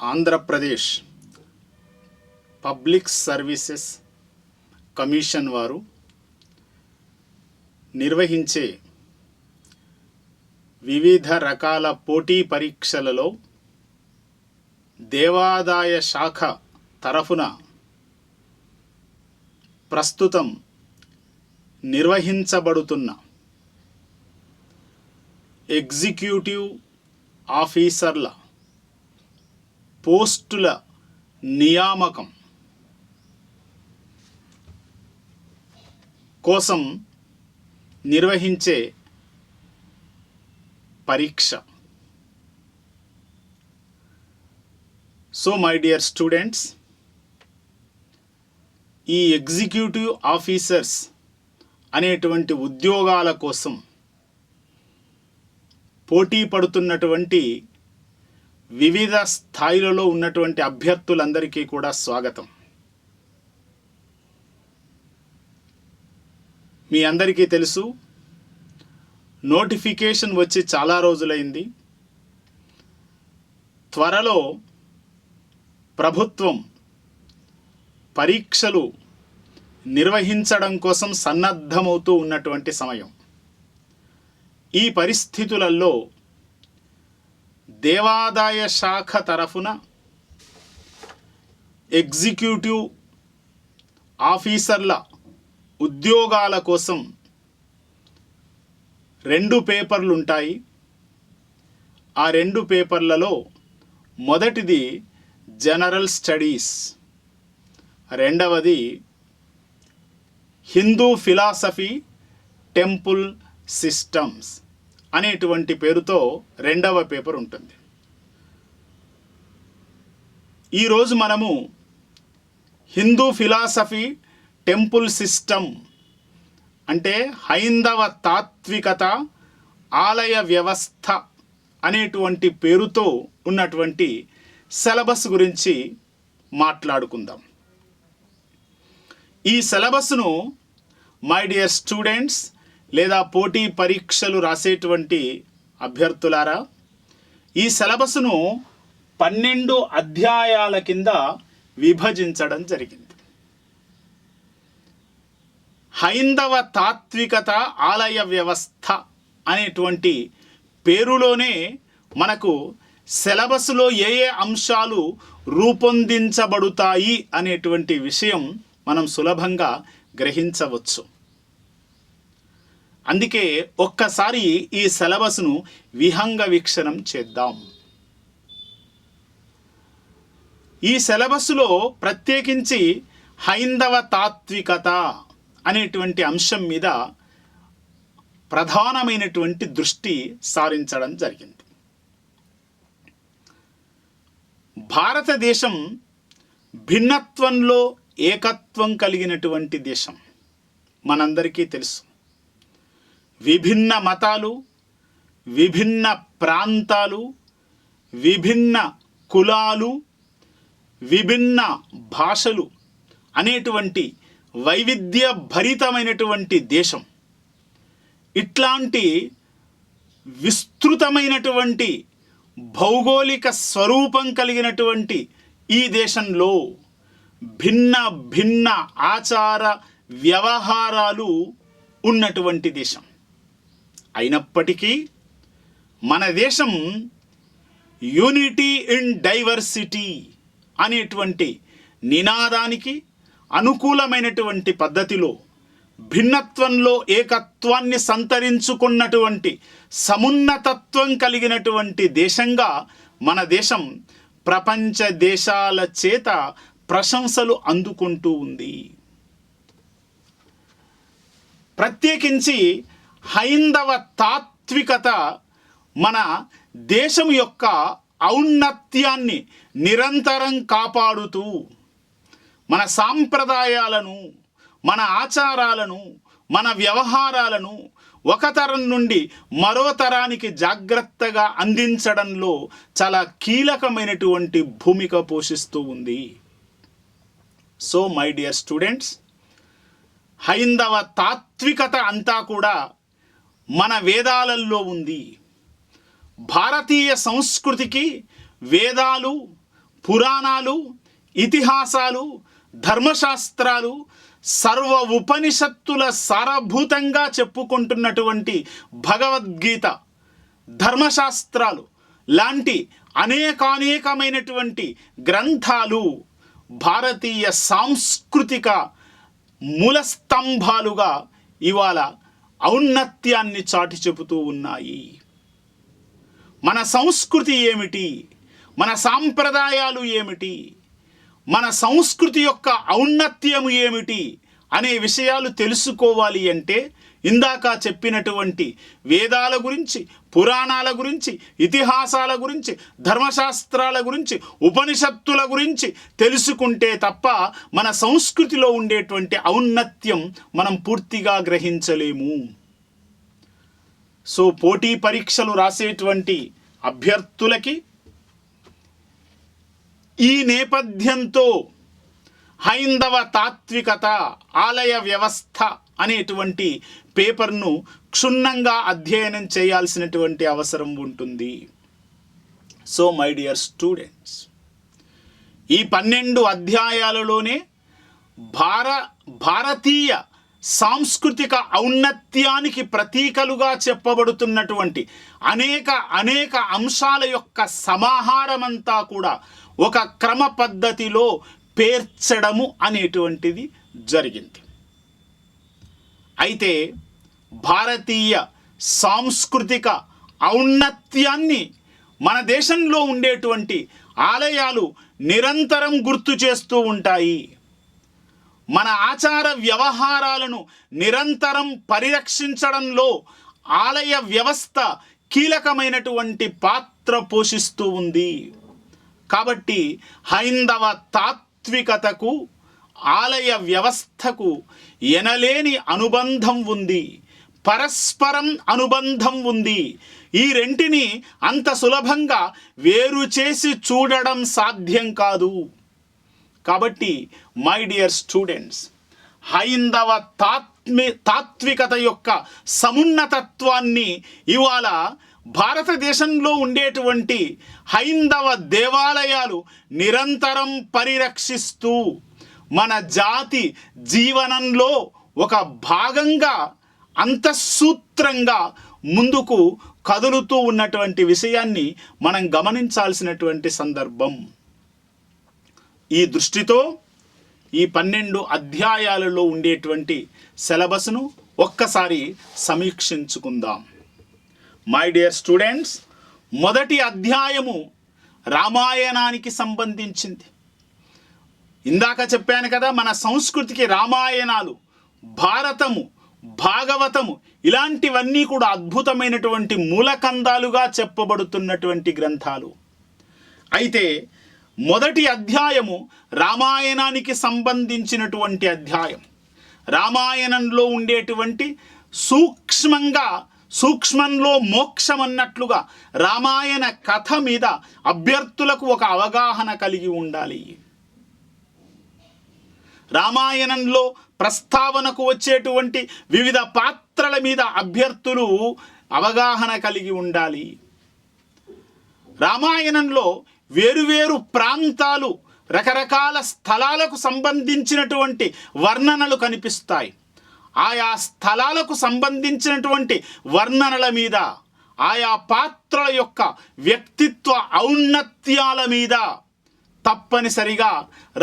Andhra Pradesh public services commission వారు నిర్వహించే వివిధ రకాల పోటీ పరీక్షలలో దేవాదాయ శాఖ తరఫున ప్రస్తుతం నిర్వహించబడుతున్న ఎగ్జిక్యూటివ్ ఆఫీసర్ల పోస్టుల నియామకం కోసం నిర్వహించే పరీక్ష. సో మై డియర్ స్టూడెంట్స్, ఈ ఎగ్జిక్యూటివ్ ఆఫీసర్స్ అనేటువంటి ఉద్యోగాల కోసం పోటీ పడుతున్నటువంటి వివిధ స్థాయిలలో ఉన్నటువంటి అభ్యర్థులందరికీ కూడా స్వాగతం. మీ అందరికీ తెలుసు, నోటిఫికేషన్ వచ్చి చాలా రోజులైంది. త్వరలో ప్రభుత్వం పరీక్షలు నిర్వహించడం కోసం సన్నద్ధమవుతూ ఉన్నటువంటి సమయం. ఈ పరిస్థితులలో దేవాదాయ శాఖ తరఫున ఎగ్జిక్యూటివ్ ఆఫీసర్ల ఉద్యోగాల కోసం 2 పేపర్లు ఉంటాయి. ఆ 2 పేపర్లలో మొదటిది జనరల్ స్టడీస్, రెండవది హిందూ ఫిలాసఫీ టెంపుల్ సిస్టమ్స్ అనేటువంటి పేరుతో 2వ పేపర్ ఉంటుంది. ఈరోజు మనము హిందూ ఫిలాసఫీ టెంపుల్ సిస్టమ్ అంటే హైందవ తాత్వికత ఆలయ వ్యవస్థ అనేటువంటి పేరుతో ఉన్నటువంటి సిలబస్ గురించి మాట్లాడుకుందాం. ఈ సిలబస్ను మై డియర్ స్టూడెంట్స్ లేదా పోటీ పరీక్షలు రాసేటువంటి అభ్యర్థులారా, ఈ సిలబస్ను 12 అధ్యాయాల కింద విభజించడం జరిగింది. హైందవ తాత్వికత ఆలయ వ్యవస్థ అనేటువంటి పేరులోనే మనకు సిలబస్లో ఏ అంశాలు రూపొందించబడతాయి అనేటువంటి విషయం మనం సులభంగా గ్రహించవచ్చు. అందుకే ఒక్కసారి ఈ సిలబస్ను విహంగ వీక్షణం చేద్దాం. ఈ సిలబస్లో ప్రత్యేకించి హైందవ తాత్వికత అనేటువంటి అంశం మీద ప్రధానమైనటువంటి దృష్టి సారించడం జరిగింది. భారతదేశం భిన్నత్వంలో ఏకత్వం కలిగినటువంటి దేశం మనందరికీ తెలుసు. విభిన్న మతాలు, విభిన్న ప్రాంతాలు, విభిన్న కులాలు, విభిన్న భాషలు అనేటువంటి వైవిధ్య భరితమైనటువంటి దేశం. ఇట్లాంటి విస్తృతమైనటువంటి భౌగోళిక స్వరూపం కలిగినటువంటి ఈ దేశంలో భిన్న భిన్న ఆచార వ్యవహారాలు ఉన్నటువంటి దేశం అయినప్పటికీ మన దేశం యూనిటీ ఇన్ డైవర్సిటీ అనేటువంటి నినాదానికి అనుకూలమైనటువంటి పద్ధతిలో భిన్నత్వంలో ఏకత్వాన్ని సంతరించుకున్నటువంటి సమున్నతత్వం కలిగినటువంటి దేశంగా మన దేశం ప్రపంచ దేశాల చేత ప్రశంసలు అందుకుంటూ ఉంది. ప్రత్యేకించి హైందవ తాత్వికత మన దేశం యొక్క ఔన్నత్యాన్ని నిరంతరం కాపాడుతూ మన సాంప్రదాయాలను, మన ఆచారాలను, మన వ్యవహారాలను ఒక తరం నుండి మరో తరానికి జాగ్రత్తగా అందించడంలో చాలా కీలకమైనటువంటి భూమిక పోషిస్తూ ఉంది. సో మై డియర్ స్టూడెంట్స్, హైందవ తాత్వికత అంతా కూడా మన వేదాలలో ఉంది. భారతీయ సంస్కృతికి వేదాలు పురాణాలు, ఇతిహాసాలు, ధర్మశాస్త్రాలు, సర్వ ఉపనిషత్తుల సారభూతంగా చెప్పుకుంటున్నటువంటి భగవద్గీత, ధర్మశాస్త్రాలు లాంటి అనేకానేకమైనటువంటి గ్రంథాలు భారతీయ సాంస్కృతిక మూలస్తంభాలుగా ఇవాళ ఔన్నత్యాన్ని చాటి చెబుతూ ఉన్నాయి. మన సంస్కృతి ఏమిటి, మన సాంప్రదాయాలు ఏమిటి, మన సంస్కృతి యొక్క ఔన్నత్యము ఏమిటి అనే విషయాలు తెలుసుకోవాలి అంటే ఇందాక చెప్పినటువంటి వేదాల గురించి, పురాణాల గురించి, ఇతిహాసాల గురించి, ధర్మశాస్త్రాల గురించి, ఉపనిషత్తుల గురించి తెలుసుకుంటే తప్ప మన సంస్కృతిలో ఉండేటువంటి ఔన్నత్యం మనం పూర్తిగా గ్రహించలేము. సో పోటీ పరీక్షలు రాసేటువంటి అభ్యర్థులకి ఈ నేపథ్యంతో హైందవ తాత్వికత, ఆలయ వ్యవస్థ అనేటువంటి పేపర్ను క్షుణ్ణంగా అధ్యయనం చేయాల్సినటువంటి అవసరం ఉంటుంది. సో మై డియర్ స్టూడెంట్స్, ఈ 12 అధ్యాయాలలోనే భారతీయ సాంస్కృతిక ఔన్నత్యానికి ప్రతీకలుగా చెప్పబడుతున్నటువంటి అనేక అంశాల యొక్క సమాహారమంతా కూడా ఒక క్రమ పద్ధతిలో పేర్చడము అనేటువంటిది జరిగింది. అయితే భారతీయ సాంస్కృతిక ఔన్నత్యాన్ని మన దేశంలో ఉండేటువంటి ఆలయాలు నిరంతరం గుర్తు చేస్తూ ఉంటాయి. మన ఆచార వ్యవహారాలను నిరంతరం పరిరక్షించడంలో ఆలయ వ్యవస్థ కీలకమైనటువంటి పాత్ర పోషిస్తూ ఉంది. కాబట్టి హైందవ తాత్వికతకు, ఆలయ వ్యవస్థకు ఎనలేని అనుబంధం ఉంది, పరస్పరం అనుబంధం ఉంది. ఈ రెంటిని అంత సులభంగా వేరు చేసి చూడడం సాధ్యం కాదు. కాబట్టి మై డియర్ స్టూడెంట్స్, హైందవ తాత్వికత యొక్క సమున్నతత్వాన్ని ఇవాళ భారతదేశంలో ఉండేటువంటి హైందవ దేవాలయాలు నిరంతరం పరిరక్షిస్తూ మన జాతి జీవనంలో ఒక భాగంగా, అంతఃసూత్రంగా ముందుకు కదులుతూ ఉన్నటువంటి విషయాన్ని మనం గమనించాల్సినటువంటి సందర్భం. ఈ దృష్టితో ఈ 12 అధ్యాయాలలో ఉండేటువంటి సిలబస్ను ఒక్కసారి సమీక్షించుకుందాం. మై డియర్ స్టూడెంట్స్, మొదటి అధ్యాయము రామాయణానికి సంబంధించింది. ఇందాక చెప్పాను కదా, మన సంస్కృతికి రామాయణాలు, భారతము, భాగవతము ఇలాంటివన్నీ కూడా అద్భుతమైనటువంటి మూలకందాలుగా చెప్పబడుతున్నటువంటి గ్రంథాలు. అయితే మొదటి అధ్యాయము రామాయణానికి సంబంధించినటువంటి అధ్యాయం. రామాయణంలో ఉండేటువంటి సూక్ష్మంలో మోక్షం అన్నట్లుగా రామాయణ కథ మీద అభ్యర్థులకు ఒక అవగాహన కలిగి ఉండాలి. రామాయణంలో ప్రస్తావనకు వచ్చేటువంటి వివిధ పాత్రల మీద అభ్యర్థులు అవగాహన కలిగి ఉండాలి. రామాయణంలో వేరువేరు ప్రాంతాలు, రకరకాల స్థలాలకు సంబంధించినటువంటి వర్ణనలు కనిపిస్తాయి. ఆయా స్థలాలకు సంబంధించినటువంటి వర్ణనల మీద, ఆయా పాత్రల యొక్క వ్యక్తిత్వ ఔన్నత్యాల మీద తప్పనిసరిగా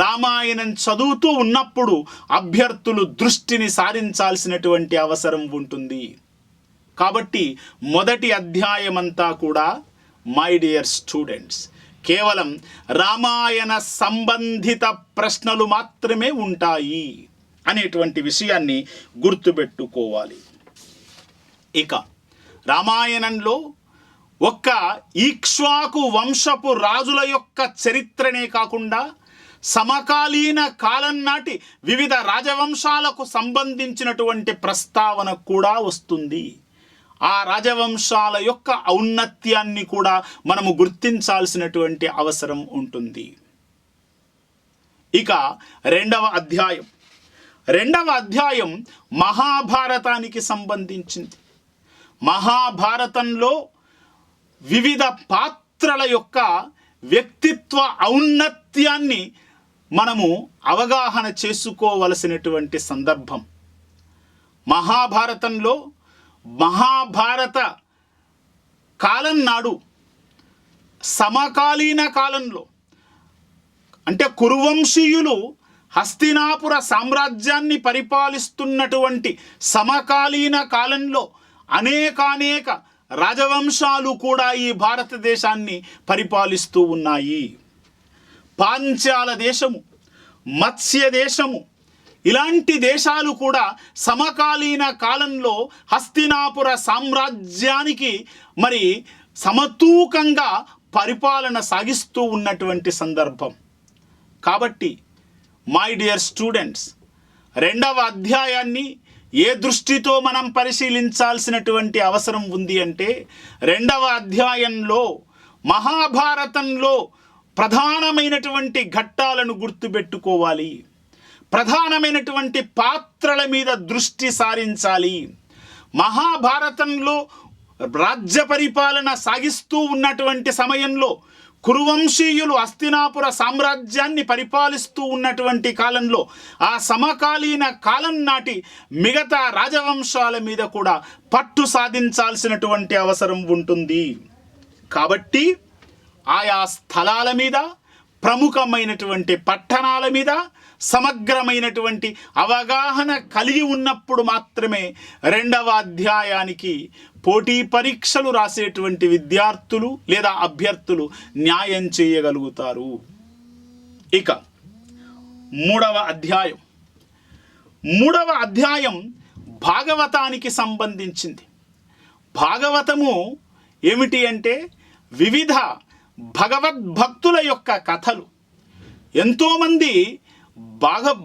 రామాయణం చదువుతూ ఉన్నప్పుడు అభ్యర్థులు దృష్టిని సారించాల్సినటువంటి అవసరం ఉంటుంది. కాబట్టి మొదటి అధ్యాయమంతా కూడా మై డియర్ స్టూడెంట్స్ కేవలం రామాయణ సంబంధిత ప్రశ్నలు మాత్రమే ఉంటాయి అనేటువంటి విషయాన్ని గుర్తుపెట్టుకోవాలి. ఇక రామాయణంలో ఒక్క ఇక్ష్వాకు వంశపు రాజుల యొక్క చరిత్రనే కాకుండా సమకాలీన కాలం నాటి వివిధ రాజవంశాలకు సంబంధించినటువంటి ప్రస్తావన కూడా వస్తుంది. ఆ రాజవంశాల యొక్క ఔన్నత్యాన్ని కూడా మనము గుర్తించాల్సినటువంటి అవసరం ఉంటుంది. ఇక రెండవ అధ్యాయం మహాభారతానికి సంబంధించింది. మహాభారతంలో వివిధ పాత్రల యొక్క వ్యక్తిత్వ ఔన్నత్యం సత్యాన్ని మనము అవగాహన చేసుకోవలసినటువంటి సందర్భం. మహాభారతంలో మహాభారత కాలం నాడు సమకాలీన కాలంలో అంటే కురువంశీయులు హస్తినాపుర సామ్రాజ్యాన్ని పరిపాలిస్తున్నటువంటి సమకాలీన కాలంలో అనేకానేక రాజవంశాలు కూడా ఈ భారతదేశాన్ని పరిపాలిస్తూ ఉన్నాయి. పాంచాల దేశము, మత్స్య దేశము, ఇలాంటి దేశాలు కూడా సమకాలీన కాలంలో హస్తినాపుర సామ్రాజ్యానికి మరి సమతూకంగా పరిపాలన సాగిస్తూ ఉన్నటువంటి సందర్భం. కాబట్టి మై డియర్ స్టూడెంట్స్, 2వ అధ్యాయాన్ని ఏ దృష్టితో మనం పరిశీలించాల్సినటువంటి అవసరం ఉంది అంటే 2వ అధ్యాయంలో మహాభారతంలో ప్రధానమైనటువంటి ఘట్టాలను గుర్తుపెట్టుకోవాలి, ప్రధానమైనటువంటి పాత్రల మీద దృష్టి సారించాలి. మహాభారతంలో రాజ్య పరిపాలన సాగిస్తూ ఉన్నటువంటి సమయంలో కురువంశీయులు హస్తినాపుర సామ్రాజ్యాన్ని పరిపాలిస్తూ ఉన్నటువంటి కాలంలో ఆ సమకాలీన కాలం నాటి మిగతా రాజవంశాల మీద కూడా పట్టు సాధించాల్సినటువంటి అవసరం ఉంటుంది. కాబట్టి ఆయా స్థలాల మీద, ప్రముఖమైనటువంటి పట్టణాల మీద సమగ్రమైనటువంటి అవగాహన కలిగి ఉన్నప్పుడు మాత్రమే 2వ అధ్యాయానికి పోటీ పరీక్షలు రాసేటువంటి విద్యార్థులు లేదా అభ్యర్థులు న్యాయం చేయగలుగుతారు. ఇక 3వ అధ్యాయం. 3వ అధ్యాయం భాగవతానికి సంబంధించింది. భాగవతము ఏమిటి అంటే వివిధ భగవద్భక్తుల యొక్క కథలు. ఎంతోమంది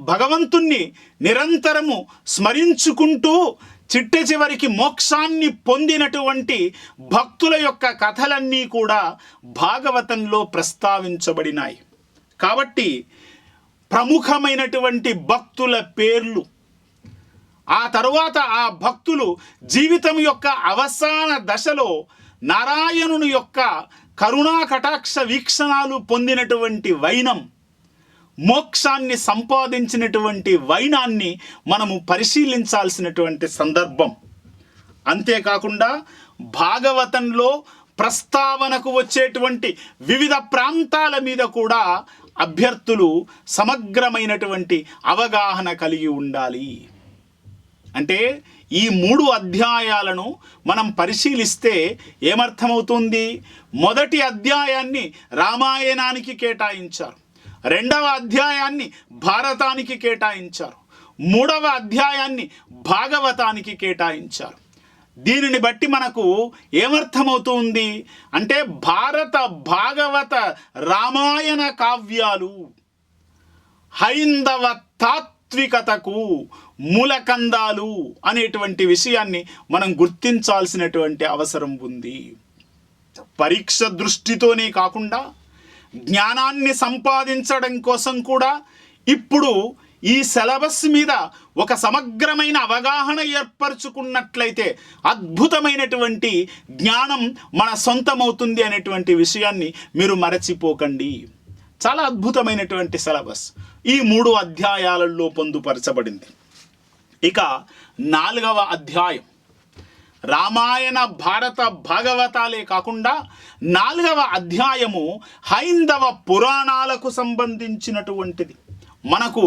భగవంతుణ్ణి నిరంతరము స్మరించుకుంటూ చిట్ట చివరికి మోక్షాన్ని పొందినటువంటి భక్తుల యొక్క కథలన్నీ కూడా భాగవతంలో ప్రస్తావించబడినాయి. కాబట్టి ప్రముఖమైనటువంటి భక్తుల పేర్లు, ఆ తరువాత ఆ భక్తులు జీవితం యొక్క అవసాన దశలో నారాయణుని యొక్క కరుణా కటాక్ష వీక్షణాలు పొందినటువంటి వైనం, మోక్షాన్ని సంపాదించినటువంటి వైనాన్ని మనము పరిశీలించాల్సినటువంటి సందర్భం. అంతేకాకుండా భాగవతంలో ప్రస్తావనకు వచ్చేటువంటి వివిధ ప్రాంతాల మీద కూడా అభ్యర్థులు సమగ్రమైనటువంటి అవగాహన కలిగి ఉండాలి. అంటే ఈ 3 అధ్యాయాలను మనం పరిశీలిస్తే ఏమర్థమవుతుంది? మొదటి అధ్యాయాన్ని రామాయణానికి కేటాయించారు, 2వ అధ్యాయాన్ని భారతానికి కేటాయించారు, 3వ అధ్యాయాన్ని భాగవతానికి కేటాయించారు. దీనిని బట్టి మనకు ఏమర్థమవుతుంది అంటే భారత, భాగవత, రామాయణ కావ్యాలు హైందవ తాత్వికతకు మూలకందాలు అనేటువంటి విషయాన్ని మనం గుర్తించాల్సినటువంటి అవసరం ఉంది. పరీక్ష దృష్టితోనే కాకుండా జ్ఞానాన్ని సంపాదించడం కోసం కూడా ఇప్పుడు ఈ సిలబస్ మీద ఒక సమగ్రమైన అవగాహన ఏర్పరచుకున్నట్లయితే అద్భుతమైనటువంటి జ్ఞానం మన సొంతమవుతుంది అనేటువంటి విషయాన్ని మీరు మరచిపోకండి. చాలా అద్భుతమైనటువంటి సిలబస్ ఈ 3 అధ్యాయాలలో పొందుపరచబడింది. ఇక 4వ అధ్యాయం రామాయణ, భారత, భాగవతాలే కాకుండా 4వ అధ్యాయము హైందవ పురాణాలకు సంబంధించినటువంటిది. మనకు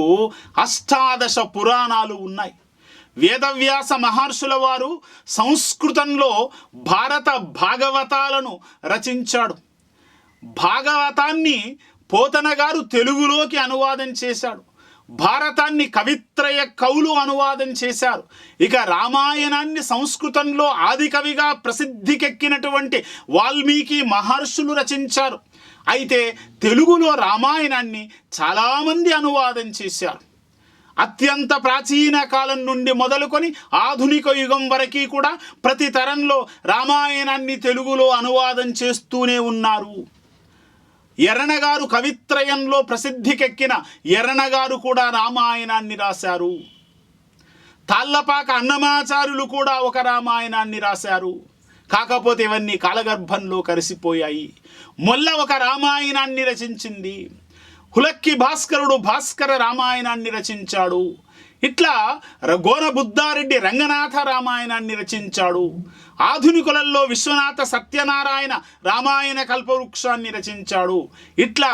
18 పురాణాలు ఉన్నాయి. వేదవ్యాస మహర్షుల వారు సంస్కృతంలో భారత భాగవతాలను రచించాడు. భాగవతాన్ని పోతన గారు తెలుగులోకి అనువాదం చేశాడు. భారతాన్ని కవిత్రయ కవులు అనువాదం చేశారు. ఇక రామాయణాన్ని సంస్కృతంలో ఆది కవిగా ప్రసిద్ధికెక్కినటువంటి వాల్మీకి మహర్షులు రచించారు. అయితే తెలుగులో రామాయణాన్ని చాలామంది అనువాదం చేశారు. అత్యంత ప్రాచీన కాలం నుండి మొదలుకొని ఆధునిక యుగం వరకు కూడా ప్రతి తరంలో రామాయణాన్ని తెలుగులో అనువాదం చేస్తూనే ఉన్నారు. ఎర్రనగారు కవిత్రయంలో ప్రసిద్ధికెక్కిన ఎర్రనగారు కూడా రామాయణాన్ని రాశారు. తాళ్ళపాక అన్నమాచారులు కూడా ఒక రామాయణాన్ని రాశారు. కాకపోతే ఇవన్నీ కాలగర్భంలో కలిసిపోయాయి. మొల్ల ఒక రామాయణాన్ని రచించింది. హులక్కి భాస్కరుడు భాస్కర రామాయణాన్ని రచించాడు. ఇట్లా గోన బుద్ధారెడ్డి రంగనాథ రామాయణాన్ని రచించాడు. ఆధునికులలో విశ్వనాథ సత్యనారాయణ రామాయణ కల్పవృక్షాన్ని రచించాడు. ఇట్లా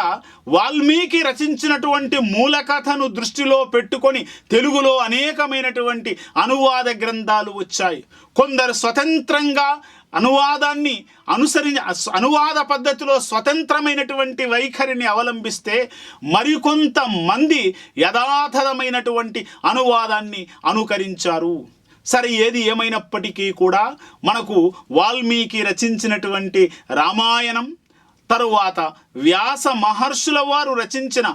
వాల్మీకి రచించినటువంటి మూల కథను దృష్టిలో పెట్టుకొని తెలుగులో అనేకమైనటువంటి అనువాద గ్రంథాలు వచ్చాయి. కొందరు స్వతంత్రంగా అనువాదాన్ని అనువాద పద్ధతిలో స్వతంత్రమైనటువంటి వైఖరిని అవలంబిస్తే మరికొంతమంది యథాతథమైనటువంటి అనువాదాన్ని అనుకరించారు. సరే, ఏది ఏమైనప్పటికీ కూడా మనకు వాల్మీకి రచించినటువంటి రామాయణం, తరువాత వ్యాస మహర్షుల వారు రచించిన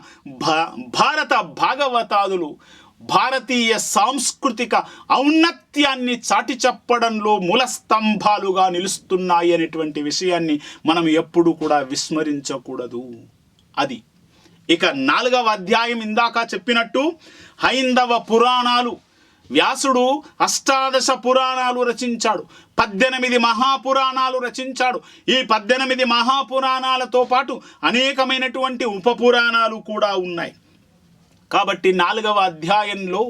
భారత భాగవతాదులు భారతీయ సాంస్కృతిక ఔన్నత్యాన్ని చాటి చెప్పడంలో మూలస్తంభాలుగా నిలుస్తున్నాయి అనేటువంటి విషయాన్ని మనం ఎప్పుడు కూడా విస్మరించకూడదు. అది ఇక 4వ అధ్యాయం ఇందాక చెప్పినట్టు హైందవ పురాణాలు. వ్యాసుడు 18 పురాణాలు రచించాడు, 18 మహాపురాణాలు రచించాడు. ఈ 18 మహాపురాణాలతో పాటు అనేకమైనటువంటి ఉపపురాణాలు కూడా ఉన్నాయి. కాబట్టి 4వ అధ్యాయంలో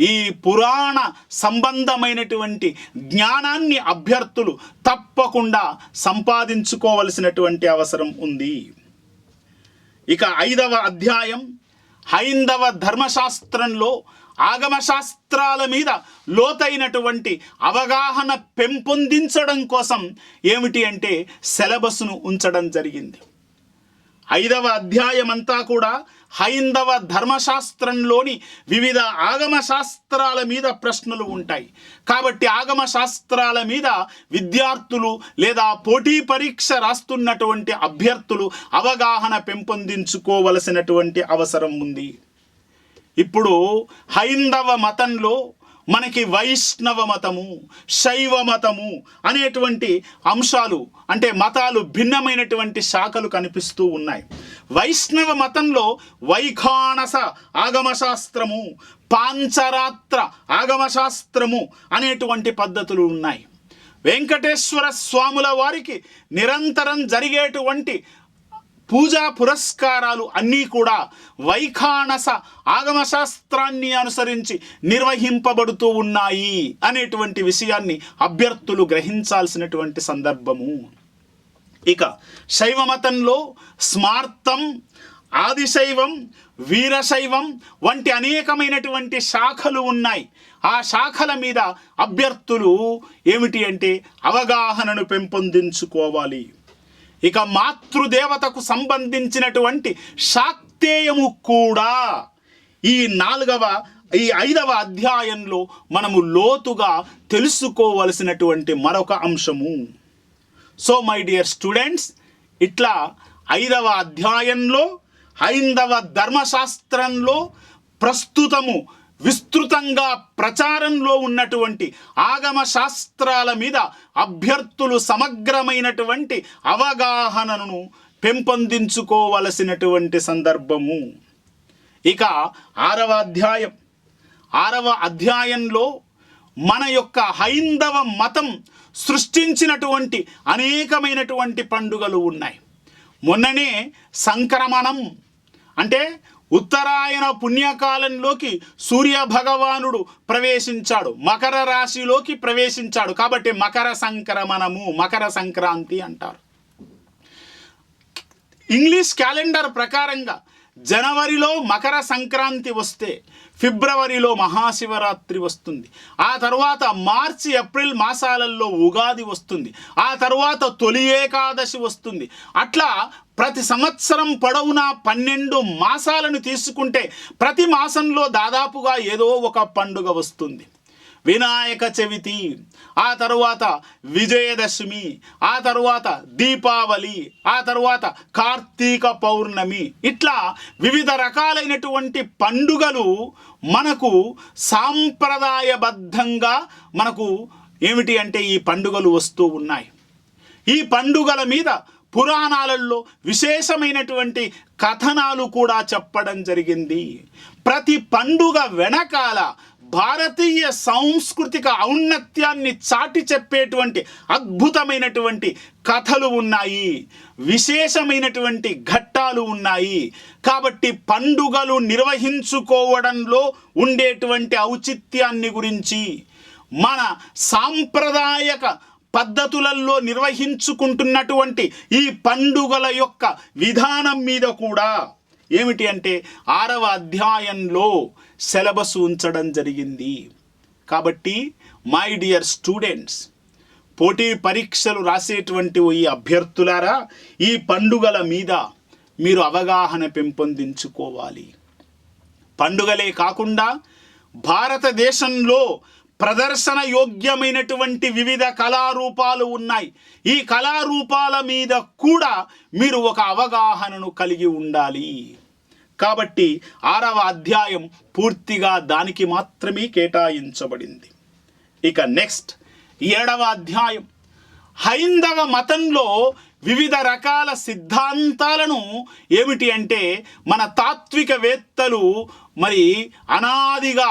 ఈ పురాణ సంబంధమైనటువంటి జ్ఞానాన్ని అభ్యర్థులు తప్పకుండా సంపాదించుకోవలసినటువంటి అవసరం ఉంది. ఇక 5వ అధ్యాయం హైందవ ధర్మశాస్త్రంలో ఆగమశాస్త్రాల మీద లోతైనటువంటి అవగాహన పెంపొందించడం కోసం ఏమిటి అంటే సిలబస్ను ఉంచడం జరిగింది. 5వ అధ్యాయం అంతా కూడా హైందవ ధర్మశాస్త్రంలోని వివిధ ఆగమ శాస్త్రాల మీద ప్రశ్నలు ఉంటాయి. కాబట్టి ఆగమ శాస్త్రాల మీద విద్యార్థులు లేదా పోటీ పరీక్ష రాస్తున్నటువంటి అభ్యర్థులు అవగాహన పెంపొందించుకోవలసినటువంటి అవసరం ఉంది. ఇప్పుడు హైందవ మతంలో మనకి వైష్ణవ మతము, శైవ మతము అనేటువంటి అంశాలు, అంటే మతాలు భిన్నమైనటువంటి శాఖలు కనిపిస్తూ ఉన్నాయి. వైష్ణవ మతంలో వైఖానస ఆగమశాస్త్రము, పాంచరాత్ర ఆగమశాస్త్రము అనేటువంటి పద్ధతులు ఉన్నాయి. వెంకటేశ్వర స్వాముల వారికి నిరంతరం జరిగేటువంటి పూజా పురస్కారాలు అన్నీ కూడా వైఖానస ఆగమశాస్త్రాన్ని అనుసరించి నిర్వహింపబడుతూ ఉన్నాయి అనేటువంటి విషయాన్ని అభ్యర్థులు గ్రహించాల్సినటువంటి సందర్భము. ఇక శైవ మతంలో స్మార్తం, ఆదిశైవం, వీరశైవం వంటి అనేకమైనటువంటి శాఖలు ఉన్నాయి. ఆ శాఖల మీద అభ్యర్థులు ఏమిటి అంటే అవగాహనను పెంపొందించుకోవాలి. ఇక మాతృదేవతకు సంబంధించినటువంటి శాక్తేయము కూడా ఈ 5వ అధ్యాయంలో మనము లోతుగా తెలుసుకోవలసినటువంటి మరొక అంశము. సో మై డియర్ స్టూడెంట్స్, ఇట్లా 5వ అధ్యాయంలో హైందవ ధర్మశాస్త్రంలో ప్రస్తుతము విస్తృతంగా ప్రచారంలో ఉన్నటువంటి ఆగమ శాస్త్రాల మీద అభ్యర్థులు సమగ్రమైనటువంటి అవగాహనను పెంపొందించుకోవలసినటువంటి సందర్భము. ఇక 6వ అధ్యాయంలో మన యొక్క హైందవ మతం సృష్టించినటువంటి అనేకమైనటువంటి పండుగలు ఉన్నాయి. మొన్ననే సంక్రమణం అంటే ఉత్తరాయణ పుణ్యకాలంలోకి సూర్య భగవానుడు ప్రవేశించాడు, మకర రాశిలోకి ప్రవేశించాడు. కాబట్టి మకర సంక్రమణము, మకర సంక్రాంతి అంటారు. ఇంగ్లీష్ క్యాలెండర్ ప్రకారంగా జనవరిలో మకర సంక్రాంతి వస్తే ఫిబ్రవరిలో మహాశివరాత్రి వస్తుంది. ఆ తర్వాత మార్చి, ఏప్రిల్ మాసాలలో ఉగాది వస్తుంది. ఆ తర్వాత తొలి ఏకాదశి వస్తుంది. అట్లా ప్రతి సంవత్సరం పొడవునా 12 మాసాలను తీసుకుంటే ప్రతి మాసంలో దాదాపుగా ఏదో ఒక పండుగ వస్తుంది. వినాయక చవితి, ఆ తరువాత విజయదశమి, ఆ తరువాత దీపావళి, ఆ తరువాత కార్తీక పౌర్ణమి, ఇట్లా వివిధ రకాలైనటువంటి పండుగలు మనకు సాంప్రదాయబద్ధంగా మనకు ఏమిటి అంటే ఈ పండుగలు వస్తూ ఉన్నాయి. ఈ పండుగల మీద పురాణాలలో విశేషమైనటువంటి కథనాలు కూడా చెప్పడం జరిగింది. ప్రతి పండుగ వెనకాల భారతీయ సాంస్కృతిక ఔన్నత్యాన్ని చాటి చెప్పేటువంటి అద్భుతమైనటువంటి కథలు ఉన్నాయి, విశేషమైనటువంటి ఘట్టాలు ఉన్నాయి. కాబట్టి పండుగలు నిర్వహించుకోవడంలో ఉండేటువంటి ఔచిత్యాన్ని గురించి, మన సాంప్రదాయక పద్ధతులలో నిర్వహించుకుంటున్నటువంటి ఈ పండుగల యొక్క విధానం మీద కూడా ఏమిటి అంటే 6వ అధ్యాయంలో సిలబస్ ఉంచడం జరిగింది. కాబట్టి మై డియర్ స్టూడెంట్స్, పోటీ పరీక్షలు రాసేటువంటి ఈ అభ్యర్థులారా, ఈ పండుగల మీద మీరు అవగాహన పెంపొందించుకోవాలి. పండుగలే కాకుండా భారతదేశంలో ప్రదర్శన యోగ్యమైనటువంటి వివిధ కళారూపాలు ఉన్నాయి. ఈ కళారూపాల మీద కూడా మీరు ఒక అవగాహనను కలిగి ఉండాలి. కాబట్టి 6వ అధ్యాయం పూర్తిగా దానికి మాత్రమే కేటాయించబడింది. ఇక నెక్స్ట్ 7వ అధ్యాయం హైందవ మతంలో వివిధ రకాల సిద్ధాంతాలను ఏమిటి అంటే మన తాత్వికవేత్తలు మరి అనాదిగా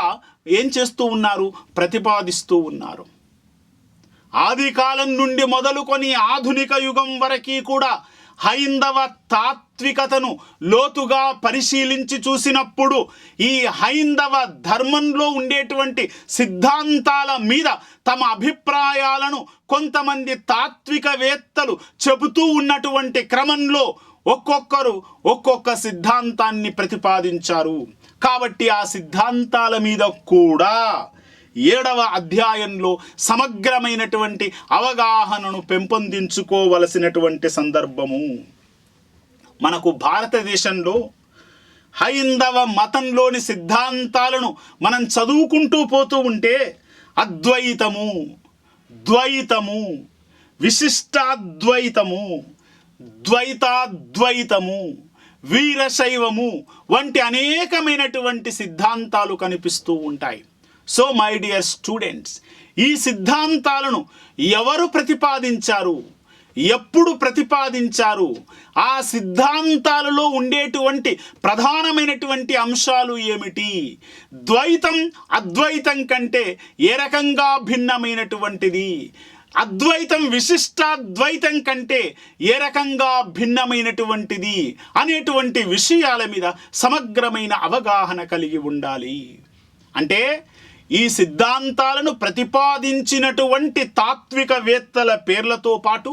ఏం చేస్తూ ఉన్నారు, ప్రతిపాదిస్తూ ఉన్నారు. ఆది కాలం నుండి మొదలుకొని ఆధునిక యుగం వరకు కూడా హైందవ తాత్వికతను లోతుగా పరిశీలించి చూసినప్పుడు ఈ హైందవ ధర్మంలో ఉండేటువంటి సిద్ధాంతాల మీద తమ అభిప్రాయాలను కొంతమంది తాత్వికవేత్తలు చెబుతూ ఉన్నటువంటి క్రమంలో ఒక్కొక్కరు ఒక్కొక్క సిద్ధాంతాన్ని ప్రతిపాదించారు. కాబట్టి ఆ సిద్ధాంతాల మీద కూడా 7వ అధ్యాయంలో సమగ్రమైనటువంటి అవగాహనను పెంపొందించుకోవలసినటువంటి సందర్భము. మనకు భారతదేశంలో హైందవ మతంలోని సిద్ధాంతాలను మనం చదువుకుంటూ పోతూ ఉంటే అద్వైతము, ద్వైతము, విశిష్టాద్వైతము, ద్వైతాద్వైతము, వీరశైవము వంటి అనేకమైనటువంటి సిద్ధాంతాలు కనిపిస్తూ ఉంటాయి. సో మై డియర్ స్టూడెంట్స్, ఈ సిద్ధాంతాలను ఎవరు ప్రతిపాదించారు, ఎప్పుడు ప్రతిపాదించారు, ఆ సిద్ధాంతాలలో ఉండేటువంటి ప్రధానమైనటువంటి అంశాలు ఏమిటి, ద్వైతం అద్వైతం కంటే ఏ రకంగా భిన్నమైనటువంటిది, అద్వైతం విశిష్టాద్వైతం కంటే ఏ రకంగా భిన్నమైనటువంటిది అనేటువంటి విషయాల మీద సమగ్రమైన అవగాహన కలిగి ఉండాలి. అంటే ఈ సిద్ధాంతాలను ప్రతిపాదించినటువంటి తాత్వికవేత్తల పేర్లతో పాటు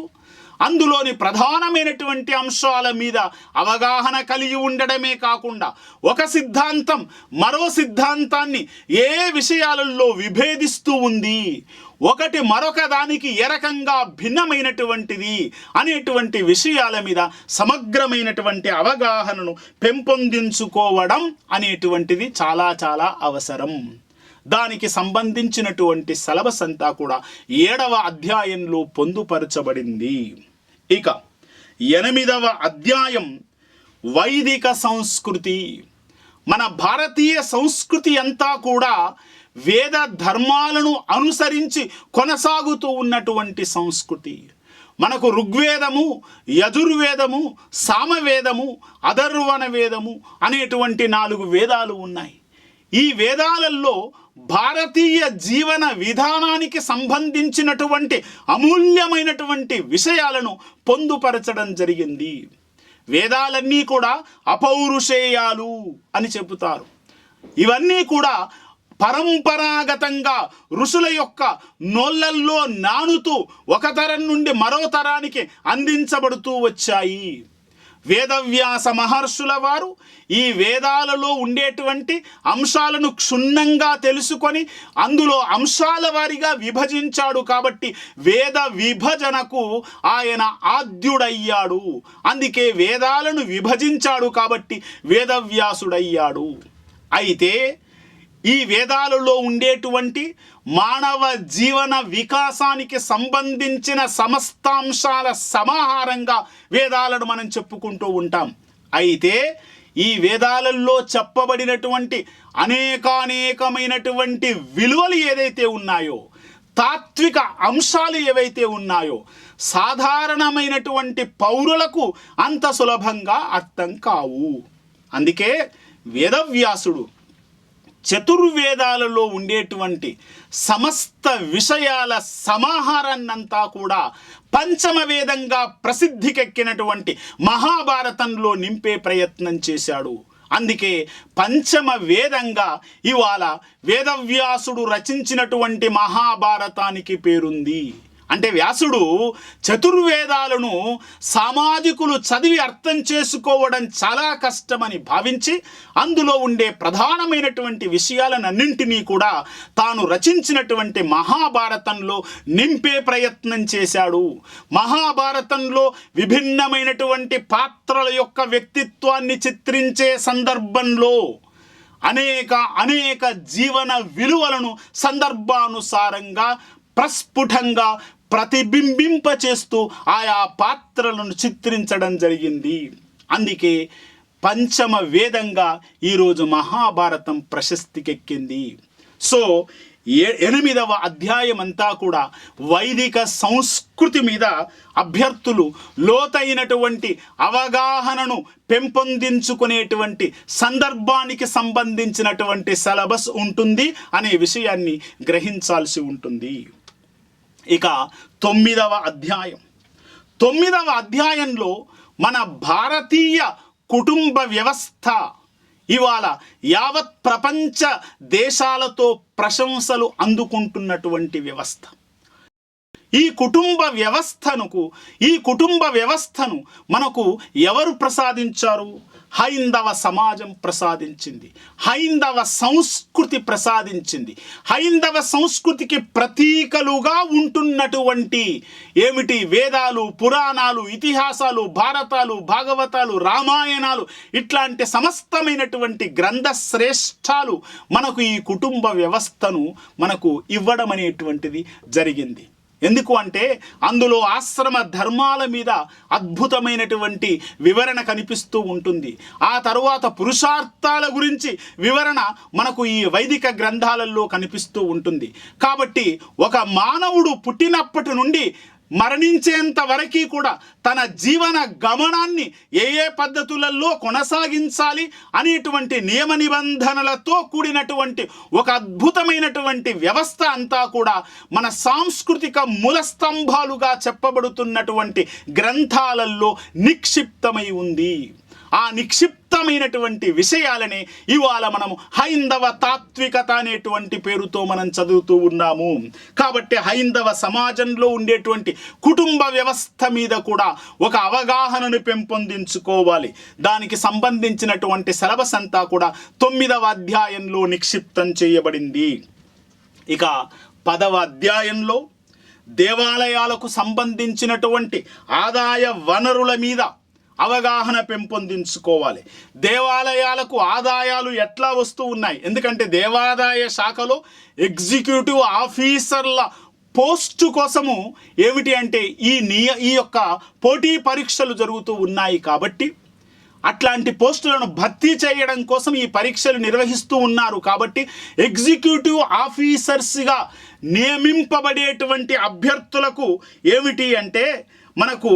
అందులోని ప్రధానమైనటువంటి అంశాల మీద అవగాహన కలిగి ఉండడమే కాకుండా ఒక సిద్ధాంతం మరో సిద్ధాంతాన్ని ఏ విషయాలలో విభేదిస్తూ ఉంది, ఒకటి మరొక దానికి ఏ రకంగా భిన్నమైనటువంటిది అనేటువంటి విషయాల మీద సమగ్రమైనటువంటి అవగాహనను పెంపొందించుకోవడం అనేటువంటిది చాలా చాలా అవసరం. దానికి సంబంధించినటువంటి సిలబస్ అంతా కూడా 7వ అధ్యాయంలో పొందుపరచబడింది. ఇక 8వ అధ్యాయం వైదిక సంస్కృతి. మన భారతీయ సంస్కృతి అంతా కూడా వేద ధర్మాలను అనుసరించి కొనసాగుతూ ఉన్నటువంటి సంస్కృతి. మనకు ఋగ్వేదము, యజుర్వేదము, సామవేదము, అథర్వణ వేదము అనేటువంటి 4 వేదాలు ఉన్నాయి. ఈ వేదాలలో భారతీయ జీవన విధానానికి సంబంధించినటువంటి అమూల్యమైనటువంటి విషయాలను పొందుపరచడం జరిగింది. వేదాలన్నీ కూడా అపౌరుషేయాలు అని చెబుతారు. ఇవన్నీ కూడా పరంపరాగతంగా ఋషుల యొక్క నోళ్ళల్లో నానుతూ ఒక తరం నుండి మరో తరానికి అందించబడుతూ వచ్చాయి. వేదవ్యాస మహర్షుల వారు ఈ వేదాలలో ఉండేటువంటి అంశాలను క్షుణ్ణంగా తెలుసుకొని అందులో అంశాల వారిగా విభజించాడు. కాబట్టి వేద విభజనకు ఆయన ఆద్యుడయ్యాడు. అందుకే వేదాలను విభజించాడు కాబట్టి వేదవ్యాసుడయ్యాడు. అయితే ఈ వేదాలలో ఉండేటువంటి మానవ జీవన వికాసానికి సంబంధించిన సమస్తాంశాల సమాహారంగా వేదాలను మనం చెప్పుకుంటూ ఉంటాం. అయితే ఈ వేదాలలో చెప్పబడినటువంటి అనేకమైనటువంటి విలువలు ఏదైతే ఉన్నాయో, తాత్విక అంశాలు ఏవైతే ఉన్నాయో, సాధారణమైనటువంటి పౌరులకు అంత సులభంగా అర్థం కావు. అందుకే వేదవ్యాసుడు చతుర్వేదాలలో ఉండేటువంటి సమస్త విషయాల సమాహారాన్నంతా కూడా పంచమ వేదంగా ప్రసిద్ధికెక్కినటువంటి మహాభారతంలో నింపే ప్రయత్నం చేశాడు. అందుకే పంచమ వేదంగా ఇవాళ వేదవ్యాసుడు రచించినటువంటి మహాభారతానికి పేరుంది. అంటే వ్యాసుడు చతుర్వేదాలను సామాజికులు చదివి అర్థం చేసుకోవడం చాలా కష్టమని భావించి అందులో ఉండే ప్రధానమైనటువంటి విషయాలన్నింటినీ కూడా తాను రచించినటువంటి మహాభారతంలో నింపే ప్రయత్నం చేశాడు. మహాభారతంలో విభిన్నమైనటువంటి పాత్రల యొక్క వ్యక్తిత్వాన్ని చిత్రించే సందర్భంలో అనేక జీవన విలువలను సందర్భానుసారంగా ప్రస్ఫుటంగా ప్రతిబింబింపచేస్తూ ఆయా పాత్రలను చిత్రించడం జరిగింది. అందుకే పంచమ వేదంగా ఈరోజు మహాభారతం ప్రశస్తికెక్కింది. సో 8వ అధ్యాయం అంతా కూడా వైదిక సంస్కృతి మీద అభ్యర్థులు లోతైనటువంటి అవగాహనను పెంపొందించుకునేటువంటి సందర్భానికి సంబంధించినటువంటి సిలబస్ ఉంటుంది అనే విషయాన్ని గ్రహించాల్సి ఉంటుంది. ఇక 9వ అధ్యాయం. 9వ అధ్యాయంలో మన భారతీయ కుటుంబ వ్యవస్థ ఇవాళ యావత్ ప్రపంచ దేశాలతో ప్రశంసలు అందుకుంటున్నటువంటి వ్యవస్థ. ఈ కుటుంబ వ్యవస్థను మనకు ఎవరు ప్రసాదించారు? హైందవ సమాజం ప్రసాదించింది. హైందవ సంస్కృతి ప్రసాదించింది. హైందవ సంస్కృతికి ప్రతీకలుగా ఉంటున్నటువంటి ఏమిటి? వేదాలు, పురాణాలు, ఇతిహాసాలు, భారతాలు, భాగవతాలు, రామాయణాలు, ఇట్లాంటి సమస్తమైనటువంటి గ్రంథ శ్రేష్టాలు మనకు ఈ కుటుంబ వ్యవస్థను మనకు ఇవ్వడం అనేటువంటిది జరిగింది. ఎందుకు అంటే అందులో ఆశ్రమ ధర్మాల మీద అద్భుతమైనటువంటి వివరణ కనిపిస్తూ ఉంటుంది. ఆ తరువాత పురుషార్థాల గురించి వివరణ మనకు ఈ వైదిక గ్రంథాలలో కనిపిస్తూ ఉంటుంది. కాబట్టి ఒక మానవుడు పుట్టినప్పటి నుండి మరణించేంత వరకు కూడా తన జీవన గమనాన్ని ఏ పద్ధతులలో కొనసాగించాలి అనేటువంటి నియమ నిబంధనలతో కూడినటువంటి ఒక అద్భుతమైనటువంటి వ్యవస్థ అంతా కూడా మన సాంస్కృతిక మూలస్తంభాలుగా చెప్పబడుతున్నటువంటి గ్రంథాలలో నిక్షిప్తమై ఉంది. ఆ నిక్షిప్తమైనటువంటి విషయాలనే ఇవాళ మనము హైందవ తాత్వికత అనేటువంటి పేరుతో మనం చదువుతూ ఉన్నాము. కాబట్టి హైందవ సమాజంలో ఉండేటువంటి కుటుంబ వ్యవస్థ మీద కూడా ఒక అవగాహనను పెంపొందించుకోవాలి. దానికి సంబంధించినటువంటి సిలబస్ అంతా కూడా 9వ అధ్యాయంలో నిక్షిప్తం చేయబడింది. ఇక 10వ అధ్యాయంలో దేవాలయాలకు సంబంధించినటువంటి ఆదాయ వనరుల మీద అవగాహన పెంపొందించుకోవాలి. దేవాలయాలకు ఆదాయాలు ఎట్లా వస్తూ ఉన్నాయి? ఎందుకంటే దేవాదాయ శాఖలో ఎగ్జిక్యూటివ్ ఆఫీసర్ల పోస్టు కోసము ఏమిటి అంటే ఈ యొక్క పోటీ పరీక్షలు జరుగుతూ ఉన్నాయి. కాబట్టి అట్లాంటి పోస్టులను భర్తీ చేయడం కోసం ఈ పరీక్షలు నిర్వహిస్తూ ఉన్నారు. కాబట్టి ఎగ్జిక్యూటివ్ ఆఫీసర్స్గా నియమింపబడేటువంటి అభ్యర్థులకు ఏమిటి అంటే మనకు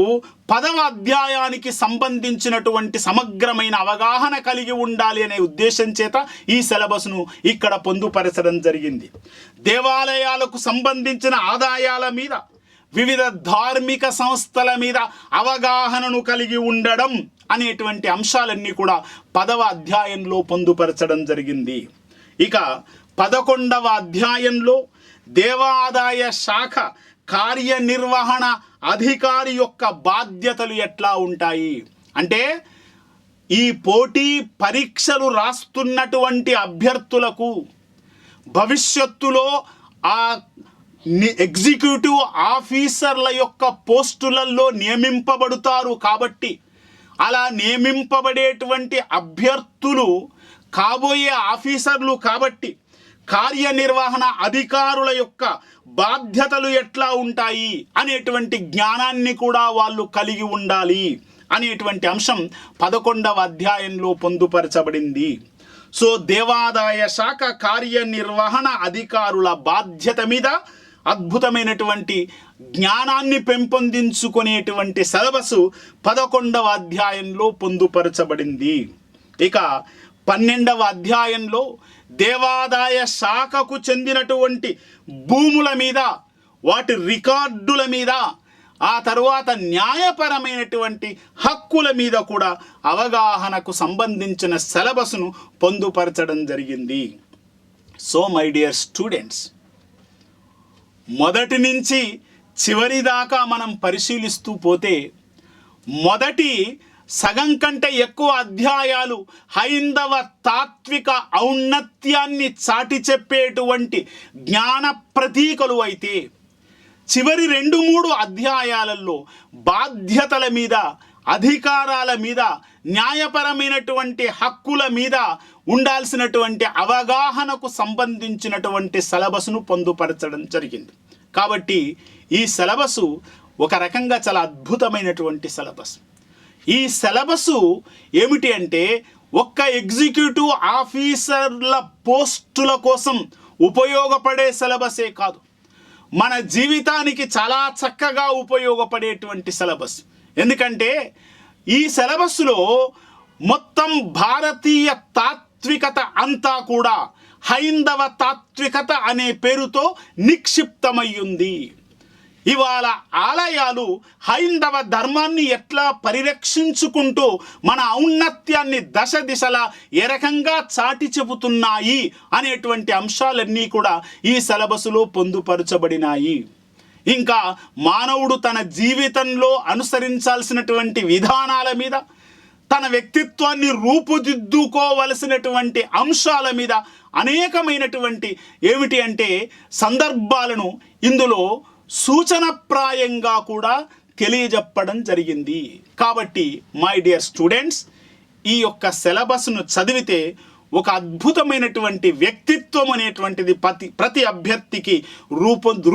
10వ అధ్యాయానికి సంబంధించినటువంటి సమగ్రమైన అవగాహన కలిగి ఉండాలి అనే ఉద్దేశం చేత ఈ సిలబస్ను ఇక్కడ పొందుపరచడం జరిగింది. దేవాలయాలకు సంబంధించిన ఆదాయాల మీద, వివిధ ధార్మిక సంస్థల మీద అవగాహనను కలిగి ఉండడం అనేటువంటి అంశాలన్నీ కూడా 10వ అధ్యాయంలో పొందుపరచడం జరిగింది. ఇక 11వ అధ్యాయంలో దేవాదాయ శాఖ కార్యనిర్వహణ అధికారి యొక్క బాధ్యతలు ఎట్లా ఉంటాయి అంటే ఈ పోటీ పరీక్షలు రాస్తున్నటువంటి అభ్యర్థులకు భవిష్యత్తులో ఆ ఎగ్జిక్యూటివ్ ఆఫీసర్ల యొక్క పోస్టులలో నియమింపబడతారు. కాబట్టి అలా నియమింపబడేటువంటి అభ్యర్థులు కాబోయే ఆఫీసర్లు కాబట్టి కార్యనిర్వహణ అధికారుల యొక్క బాధ్యతలు ఎట్లా ఉంటాయి అనేటువంటి జ్ఞానాన్ని కూడా వాళ్ళు కలిగి ఉండాలి అనేటువంటి అంశం 11వ అధ్యాయంలో పొందుపరచబడింది. సో దేవాదాయ శాఖ కార్యనిర్వహణ అధికారుల బాధ్యత మీద అద్భుతమైనటువంటి జ్ఞానాన్ని పెంపొందించుకునేటువంటి సిలబసు 11వ అధ్యాయంలో పొందుపరచబడింది. ఇక 12వ అధ్యాయంలో దేవాదాయ శాఖకు చెందినటువంటి భూముల మీద, వాటి రికార్డుల మీద, ఆ తరువాత న్యాయపరమైనటువంటి హక్కుల మీద కూడా అవగాహనకు సంబంధించిన సిలబస్ను పొందుపరచడం జరిగింది. సో మై డియర్ స్టూడెంట్స్, మొదటి నుంచి చివరి దాకా మనం పరిశీలిస్తూ పోతే మొదటి సగం కంటే ఎక్కువ అధ్యాయాలు హైందవ తాత్విక ఔన్నత్యాన్ని చాటి చెప్పేటువంటి జ్ఞాన ప్రతీకలు అయితే, చివరి 2-3 అధ్యాయాలలో బాధ్యతల మీద, అధికారాల మీద, న్యాయపరమైనటువంటి హక్కుల మీద ఉండాల్సినటువంటి అవగాహనకు సంబంధించినటువంటి సిలబస్ను పొందుపరచడం జరిగింది. కాబట్టి ఈ సిలబసు ఒక రకంగా చాలా అద్భుతమైనటువంటి సిలబస్. ఈ సిలబసు ఏమిటి అంటే ఒక్క ఎగ్జిక్యూటివ్ ఆఫీసర్ల పోస్టుల కోసం ఉపయోగపడే సిలబసే కాదు, మన జీవితానికి చాలా చక్కగా ఉపయోగపడేటువంటి సిలబస్. ఎందుకంటే ఈ సిలబస్లో మొత్తం భారతీయ తాత్వికత అంతా కూడా హైందవ తాత్వికత అనే పేరుతో నిక్షిప్తమయ్యింది. ఇవాళ ఆలయాలు హైందవ ధర్మాన్ని ఎట్లా పరిరక్షించుకుంటూ మన ఔన్నత్యాన్ని దశ దిశలా ఏ రకంగా చాటి చెబుతున్నాయి అనేటువంటి అంశాలన్నీ కూడా ఈ సిలబసులో పొందుపరచబడినాయి. ఇంకా మానవుడు తన జీవితంలో అనుసరించాల్సినటువంటి విధానాల మీద, తన వ్యక్తిత్వాన్ని రూపుదిద్దుకోవలసినటువంటి అంశాల మీద అనేకమైనటువంటి ఏమిటి అంటే సందర్భాలను ఇందులో సూచనప్రాయంగా కూడా తెలియజెప్పడం జరిగింది. కాబట్టి మై డియర్ స్టూడెంట్స్, ఈ యొక్క సిలబస్ను చదివితే ఒక అద్భుతమైనటువంటి వ్యక్తిత్వం అనేటువంటిది ప్రతి అభ్యర్థికి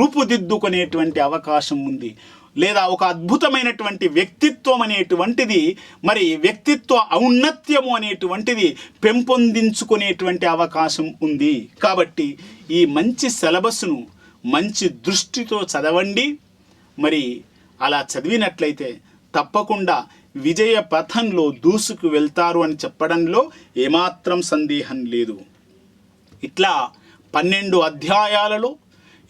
రూపుదిద్దుకునేటువంటి అవకాశం ఉంది. లేదా ఒక అద్భుతమైనటువంటి వ్యక్తిత్వం అనేటువంటిది, మరి వ్యక్తిత్వ ఔన్నత్యము అనేటువంటిది పెంపొందించుకునేటువంటి అవకాశం ఉంది. కాబట్టి ఈ మంచి సిలబస్ను మంచి దృష్టితో చదవండి. మరి అలా చదివినట్లయితే తప్పకుండా విజయ పథంలో దూసుకు వెళ్తారు అని చెప్పడంలో ఏమాత్రం సందేహం లేదు. ఇట్లా 12 అధ్యాయాలలో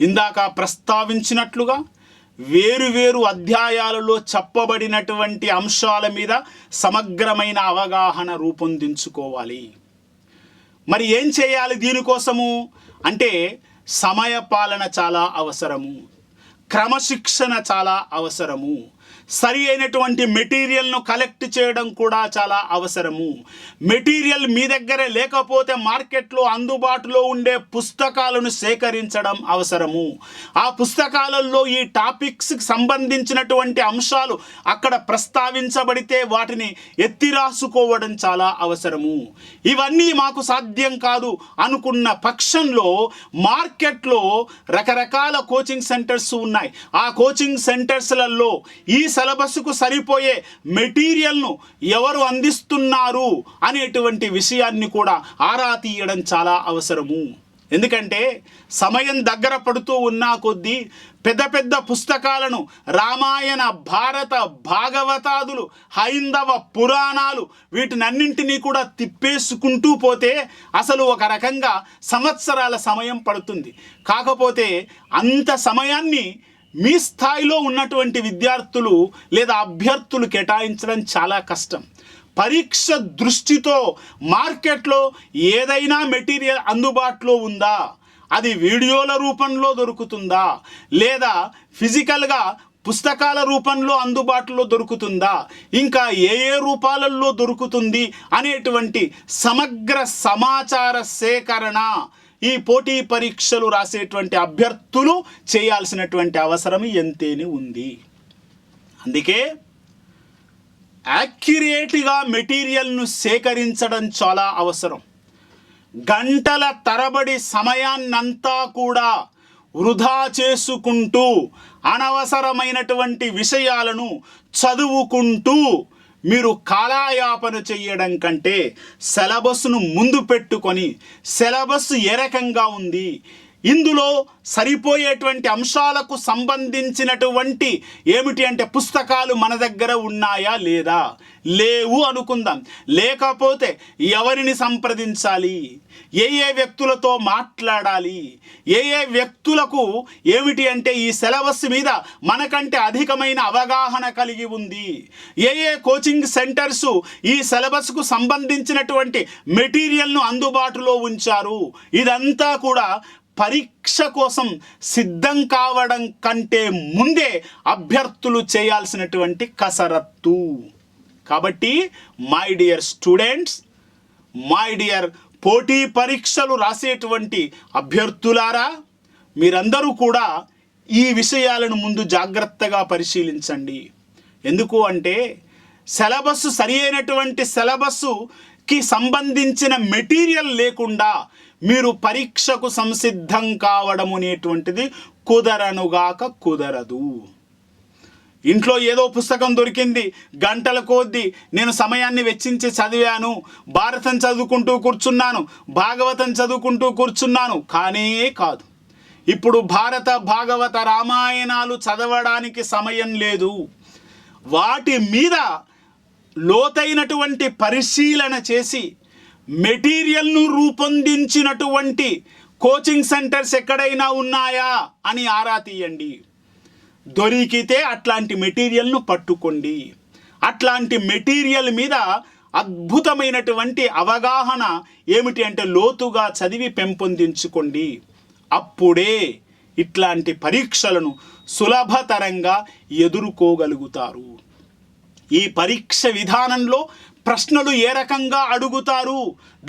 ఇందాక ప్రస్తావించినట్లుగా వేరు అధ్యాయాలలో చెప్పబడినటువంటి అంశాల మీద సమగ్రమైన అవగాహన రూపొందించుకోవాలి. మరి ఏం చేయాలి దీనికోసము అంటే సమయపాలన చాలా అవసరము, క్రమశిక్షణ చాలా అవసరము, సరి అయినటువంటి మెటీరియల్ను కలెక్ట్ చేయడం కూడా చాలా అవసరము. మెటీరియల్ మీ దగ్గర లేకపోతే మార్కెట్లో అందుబాటులో ఉండే పుస్తకాలను సేకరించడం అవసరము. ఆ పుస్తకాలలో ఈ టాపిక్స్కి సంబంధించినటువంటి అంశాలు అక్కడ ప్రస్తావించబడితే వాటిని ఎత్తి రాసుకోవడం చాలా అవసరము. ఇవన్నీ మాకు సాధ్యం కాదు అనుకున్న పక్షంలో మార్కెట్లో రకరకాల కోచింగ్ సెంటర్స్ ఉన్నాయి. ఆ కోచింగ్ సెంటర్స్లలో ఈ సిలబస్కు సరిపోయే మెటీరియల్ను ఎవరు అందిస్తున్నారు అనేటువంటి విషయాన్ని కూడా ఆరా తీయడం చాలా అవసరము. ఎందుకంటే సమయం దగ్గర పడుతూ ఉన్నా కొద్దీ పెద్ద పుస్తకాలను, రామాయణ, భారత, భాగవతాదులు, హైందవ పురాణాలు, వీటినన్నింటినీ కూడా తిప్పేసుకుంటూ పోతే అసలు ఒక రకంగా సంవత్సరాల సమయం పడుతుంది. కాకపోతే అంత సమయాన్ని మీ స్థాయిలో ఉన్నటువంటి విద్యార్థులు లేదా అభ్యర్థులు కేటాయించడం చాలా కష్టం. పరీక్ష దృష్టితో మార్కెట్లో ఏదైనా మెటీరియల్ అందుబాటులో ఉందా, అది వీడియోల రూపంలో దొరుకుతుందా, లేదా ఫిజికల్గా పుస్తకాల రూపంలో అందుబాటులో దొరుకుతుందా, ఇంకా ఏ రూపాలలో దొరుకుతుంది అనేటువంటి సమగ్ర సమాచార సేకరణ ఈ పోటీ పరీక్షలు రాసేటువంటి అభ్యర్థులు చేయాల్సినటువంటి అవసరం ఎంతేని ఉంది. అందుకే యాక్యురేట్గా మెటీరియల్ను సేకరించడం చాలా అవసరం. గంటల తరబడి సమయాన్నంతా కూడా వృధా చేసుకుంటూ అనవసరమైనటువంటి విషయాలను చదువుకుంటూ మీరు కాలయాపన చేయడం కంటే సిలబస్ను ముందు పెట్టుకొని సిలబస్ ఏ రకంగా ఉంది, ఇందులో సరిపోయేటువంటి అంశాలకు సంబంధించినటువంటి ఏమిటి అంటే పుస్తకాలు మన దగ్గర ఉన్నాయా లేదా? లేవు అనుకుందాం. లేకపోతే ఎవరిని సంప్రదించాలి, ఏ వ్యక్తులతో మాట్లాడాలి, ఏ వ్యక్తులకు ఏమిటి అంటే ఈ సిలబస్ మీద మనకంటే అధికమైన అవగాహన కలిగి ఉంది, ఏ కోచింగ్ సెంటర్స్ ఈ సిలబస్కు సంబంధించినటువంటి మెటీరియల్ను అందుబాటులో ఉంచారు, ఇదంతా కూడా పరీక్ష కోసం సిద్ధం కావడం కంటే ముందే అభ్యర్థులు చేయాల్సినటువంటి కసరత్తు. కాబట్టి my dear students, my dear పోటీ పరీక్షలు రాసేటువంటి అభ్యర్థులారా, మీరందరూ కూడా ఈ విషయాలను ముందు జాగ్రత్తగా పరిశీలించండి. ఎందుకు అంటే సిలబస్ సరి అయినటువంటి సిలబస్కి సంబంధించిన మెటీరియల్ లేకుండా మీరు పరీక్షకు సంసిద్ధం కావడం అనేటువంటిది కుదరదు. ఇంట్లో ఏదో పుస్తకం దొరికింది, గంటల కొద్దీ నేను సమయాన్ని వెచ్చించి చదివాను, భారతం చదువుకుంటూ కూర్చున్నాను, భాగవతం చదువుకుంటూ కూర్చున్నాను, కానే కాదు. ఇప్పుడు భారత భాగవత రామాయణాలు చదవడానికి సమయం లేదు. వాటి మీద లోతైనటువంటి పరిశీలన చేసి మెటీరియల్ను రూపొందించినటువంటి కోచింగ్ సెంటర్స్ ఎక్కడైనా ఉన్నాయా అని ఆరా తీయండి. దొరికితే అట్లాంటి మెటీరియల్ను పట్టుకోండి. అట్లాంటి మెటీరియల్ మీద అద్భుతమైనటువంటి అవగాహన ఏమిటి అంటే లోతుగా చదివి పెంపొందించుకోండి. అప్పుడే ఇట్లాంటి పరీక్షలను సులభతరంగా ఎదుర్కోగలుగుతారు. ఈ పరీక్ష విధానంలో ప్రశ్నలు ఏ రకంగా అడుగుతారు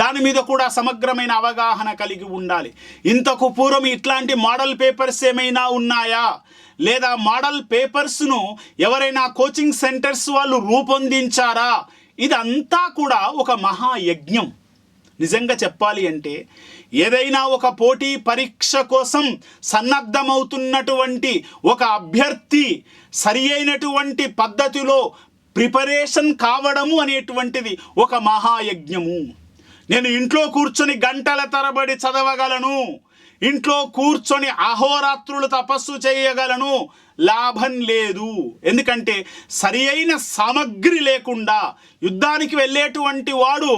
దాని మీద కూడా సమగ్రమైన అవగాహన కలిగి ఉండాలి. ఇంతకు పూర్వం ఇట్లాంటి మోడల్ పేపర్స్ ఏమైనా ఉన్నాయా, లేదా మోడల్ పేపర్స్ను ఎవరైనా కోచింగ్ సెంటర్స్ వాళ్ళు రూపొందించారా? ఇదంతా కూడా ఒక మహాయజ్ఞం. నిజంగా చెప్పాలి అంటే ఏదైనా ఒక పోటీ పరీక్ష కోసం సన్నద్ధమవుతున్నటువంటి ఒక అభ్యర్థి సరి అయినటువంటి పద్ధతిలో ప్రిపరేషన్ కావడము అనేటువంటిది ఒక మహాయజ్ఞము. నేను ఇంట్లో కూర్చొని గంటల తరబడి చదవగలను, ఇంట్లో కూర్చొని అహోరాత్రులు తపస్సు చేయగలను, లాభం లేదు. ఎందుకంటే సరి అయిన సామగ్రి లేకుండా యుద్ధానికి వెళ్ళేటువంటి వాడు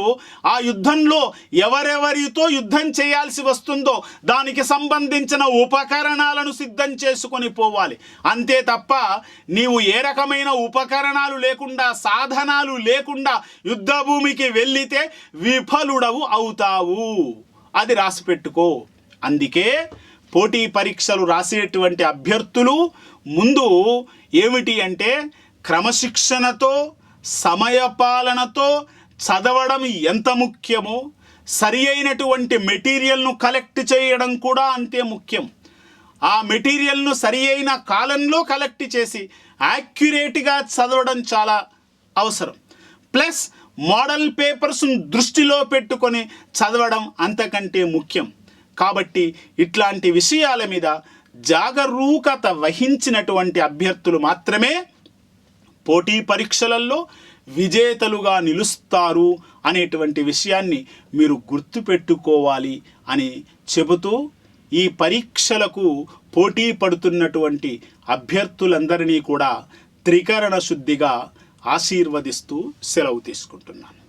ఆ యుద్ధంలో ఎవరెవరితో యుద్ధం చేయాల్సి వస్తుందో దానికి సంబంధించిన ఉపకరణాలను సిద్ధం చేసుకొని పోవాలి. అంతే తప్ప నీవు ఏ రకమైన ఉపకరణాలు లేకుండా, సాధనాలు లేకుండా యుద్ధ భూమికి వెళ్ళితే విఫలుడవు అవుతావు. అది రాసిపెట్టుకో. అందుకే పోటీ పరీక్షలు రాసేటువంటి అభ్యర్థులు ముందు ఏమిటి అంటే క్రమశిక్షణతో, సమయపాలనతో చదవడం ఎంత ముఖ్యమో సరి అయినటువంటి మెటీరియల్ను కలెక్ట్ చేయడం కూడా అంతే ముఖ్యం. ఆ మెటీరియల్ను సరి అయిన కాలంలో కలెక్ట్ చేసి యాక్యురేట్గా చదవడం చాలా అవసరం. ప్లస్ మోడల్ పేపర్స్ను దృష్టిలో పెట్టుకొని చదవడం అంతకంటే ముఖ్యం. కాబట్టి ఇట్లాంటి విషయాల మీద జాగరూకత వహించినటువంటి అభ్యర్థులు మాత్రమే పోటీ పరీక్షలలో విజేతలుగా నిలుస్తారు అనేటువంటి విషయాన్ని మీరు గుర్తుపెట్టుకోవాలి అని చెబుతూ ఈ పరీక్షలకు పోటీ పడుతున్నటువంటి అభ్యర్థులందరినీ కూడా త్రికరణ శుద్ధిగా ఆశీర్వదిస్తూ సెలవు తీసుకుంటున్నాను.